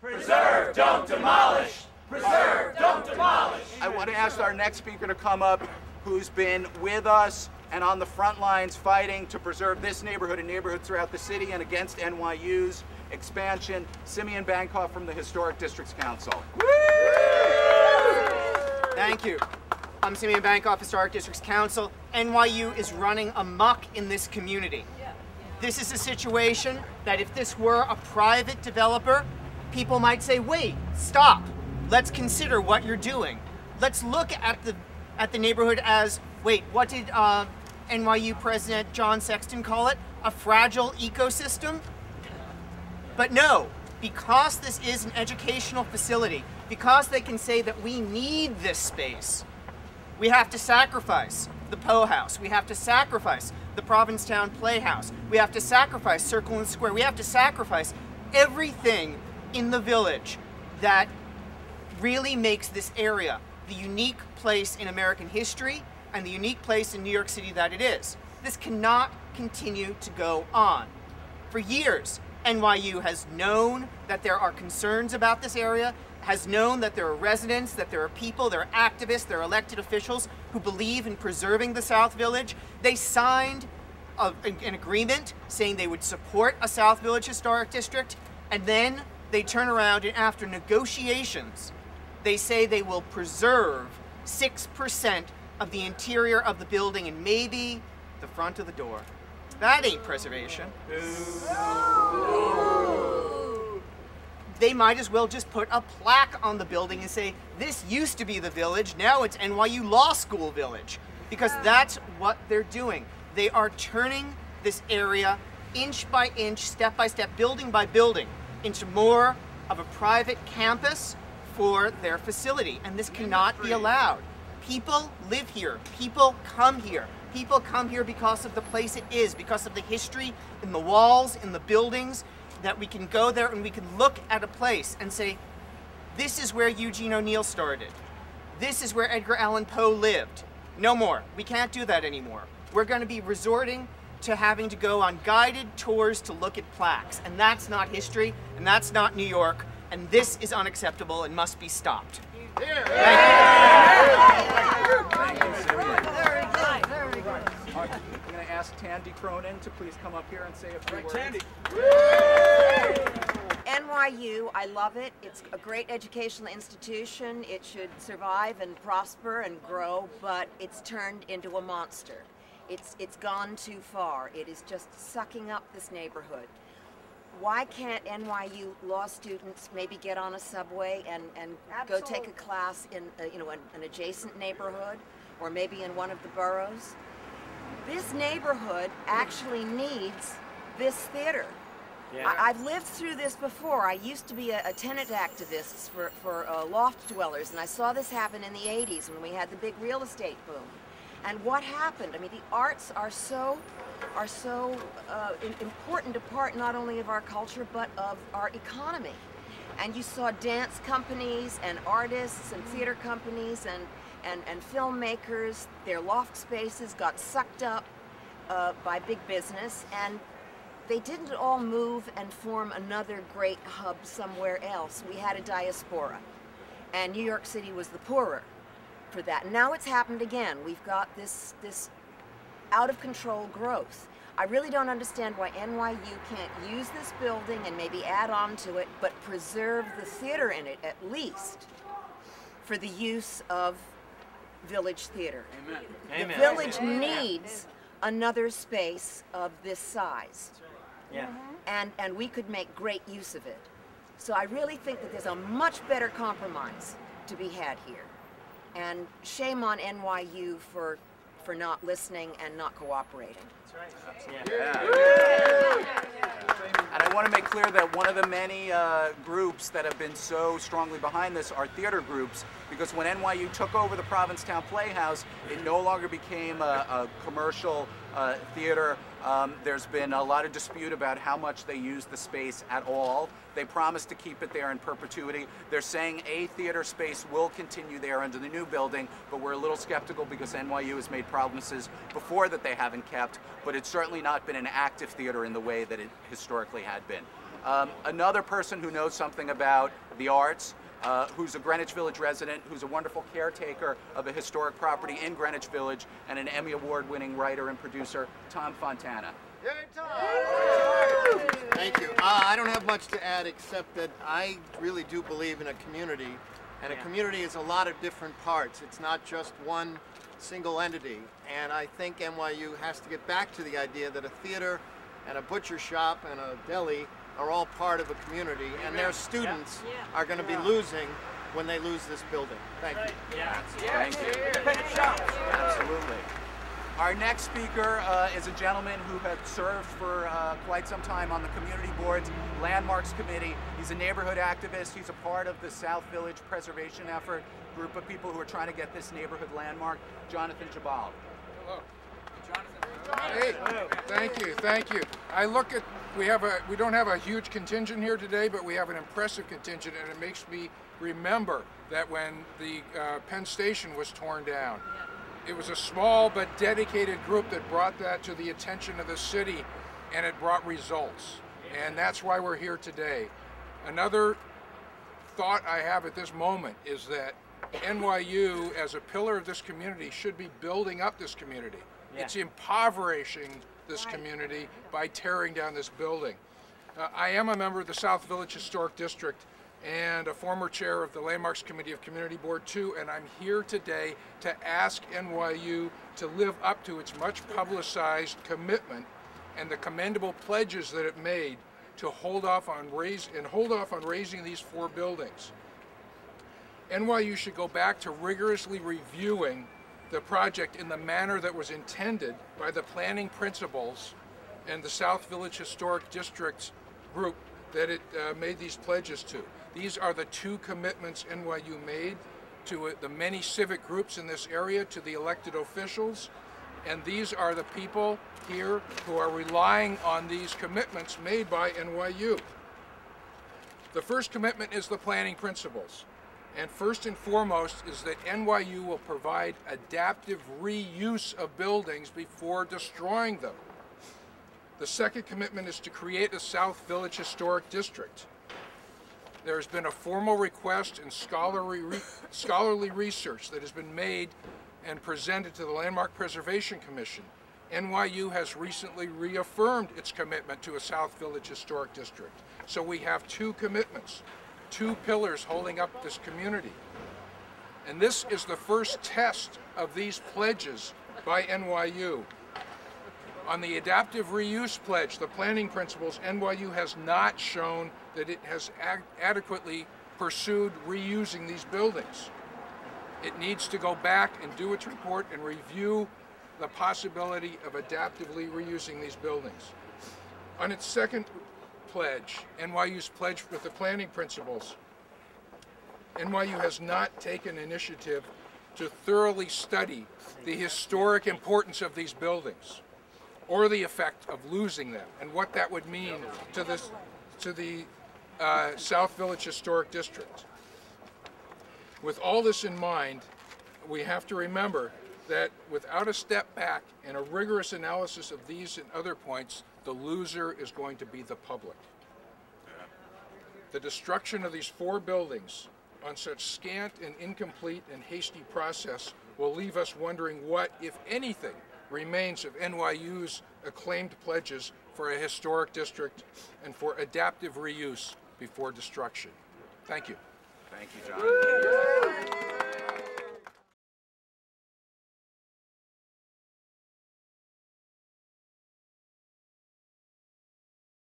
Preserve, don't demolish. Preserve, don't demolish. I want to ask our next speaker to come up, who's been with us and on the front lines fighting to preserve this neighborhood and neighborhoods throughout the city and against NYU's expansion. Simeon Bankoff from the Historic Districts Council. Woo! Thank you. I'm Simeon Bankoff, Historic Districts Council. NYU is running amok in this community. This is a situation that if this were a private developer, people might say, wait, stop. Let's consider what you're doing. Let's look at the neighborhood as, wait, what did NYU President John Sexton call it? A fragile ecosystem? But no, because this is an educational facility, because they can say that we need this space, we have to sacrifice the Poe House. We have to sacrifice the Provincetown Playhouse. We have to sacrifice Circle and Square. We have to sacrifice everything in the village that really makes this area the unique place in American history and the unique place in New York City that it is. This cannot continue to go on. For years, NYU has known that there are concerns about this area, has known that there are residents, that there are people, there are activists, there are elected officials who believe in preserving the South Village. They signed an agreement saying they would support a South Village Historic District, and then they turn around and after negotiations, they say they will preserve 6% of the interior of the building and maybe the front of the door. That ain't preservation. They might as well just put a plaque on the building and say, this used to be the village, now it's NYU Law School Village. Because that's what they're doing. They are turning this area inch by inch, step by step, building by building, into more of a private campus for their facility. And this cannot be allowed. People live here. People come here. People come here because of the place it is, because of the history in the walls, in the buildings, that we can go there and we can look at a place and say, this is where Eugene O'Neill started. This is where Edgar Allan Poe lived. No more. We can't do that anymore. We're going to be resorting to having to go on guided tours to look at plaques. And that's not history, and that's not New York, and this is unacceptable and must be stopped. Thank you. I'm going to ask Tandy Cronyn to please come up here and say a few words. Tandy. NYU, I love it. It's a great educational institution. It should survive and prosper and grow, but it's turned into a monster. It's gone too far. It is just sucking up this neighborhood. Why can't NYU law students maybe get on a subway and go take a class in an adjacent neighborhood or maybe in one of the boroughs? This neighborhood actually needs this theater. Yeah. I've lived through this before. I used to be a tenant activist for loft dwellers, and I saw this happen in the 80s when we had the big real estate boom. And what happened? I mean, the arts are so important a part not only of our culture but of our economy. And you saw dance companies and artists and theater companies and filmmakers, their loft spaces got sucked up by big business, and they didn't all move and form another great hub somewhere else. We had a diaspora, and New York City was the poorer for that. And now it's happened again. We've got this out-of-control growth. I really don't understand why NYU can't use this building and maybe add on to it, but preserve the theater in it at least for the use of Village Theater. Amen. The Village needs another space of this size. Yeah. And we could make great use of it. So I really think that there's a much better compromise to be had here. And shame on NYU for not listening and not cooperating. That's right. Yeah. And I want to make clear that one of the many groups that have been so strongly behind this are theater groups, because when NYU took over the Provincetown Playhouse, it no longer became a commercial theater. There's been a lot of dispute about how much they use the space at all. They promised to keep it there in perpetuity. They're saying a theater space will continue there under the new building, but we're a little skeptical because NYU has made promises before that they haven't kept, but it's certainly not been an active theater in the way that it historically had been. Another person who knows something about the arts, who's a Greenwich Village resident, who's a wonderful caretaker of a historic property in Greenwich Village, and an Emmy-Award winning writer and producer, Tom Fontana. Yay, Tom! Thank you. I don't have much to add except that I really do believe in a community, and a community is a lot of different parts. It's not just one single entity, and I think NYU has to get back to the idea that a theater and a butcher shop and a deli are all part of a community, and their students are going to be losing when they lose this building. Thank you. Thank you. Absolutely. Our next speaker is a gentleman who had served for quite some time on the community board's landmarks committee. He's a neighborhood activist. He's a part of the South Village preservation effort, group of people who are trying to get this neighborhood landmark. Jonathan Geballe. Hello. Hey, thank you. I look at, we don't have a huge contingent here today, but we have an impressive contingent, and it makes me remember that when the Penn Station was torn down, it was a small but dedicated group that brought that to the attention of the city, and it brought results. And that's why we're here today. Another thought I have at this moment is that NYU, as a pillar of this community, should be building up this community. It's impoverishing this community by tearing down this building. I am a member of the South Village Historic District and a former chair of the Landmarks Committee of Community Board 2, and I'm here today to ask NYU to live up to its much publicized commitment and the commendable pledges that it made to hold off on raising these 4 buildings. NYU should go back to rigorously reviewing the project in the manner that was intended by the planning principles and the South Village Historic District group that it made these pledges to. These are the 2 commitments NYU made to the many civic groups in this area, to the elected officials, and these are the people here who are relying on these commitments made by NYU. The first commitment is the planning principles. And first and foremost is that NYU will provide adaptive reuse of buildings before destroying them. The second commitment is to create a South Village Historic District. There has been a formal request and scholarly research that has been made and presented to the Landmark Preservation Commission. NYU has recently reaffirmed its commitment to a South Village Historic District. So we have 2 commitments. 2 pillars holding up this community. And this is the first test of these pledges by NYU. On the adaptive reuse pledge, the planning principles, NYU has not shown that it has adequately pursued reusing these buildings. It needs to go back and do its report and review the possibility of adaptively reusing these buildings. On its second pledge, NYU's pledge with the planning principles, NYU has not taken initiative to thoroughly study the historic importance of these buildings or the effect of losing them and what that would mean to the South Village Historic District. With all this in mind, we have to remember that without a step back and a rigorous analysis of these and other points, the loser is going to be the public. The destruction of these 4 buildings on such scant and incomplete and hasty process will leave us wondering what, if anything, remains of NYU's acclaimed pledges for a historic district and for adaptive reuse before destruction. Thank you. Thank you, John.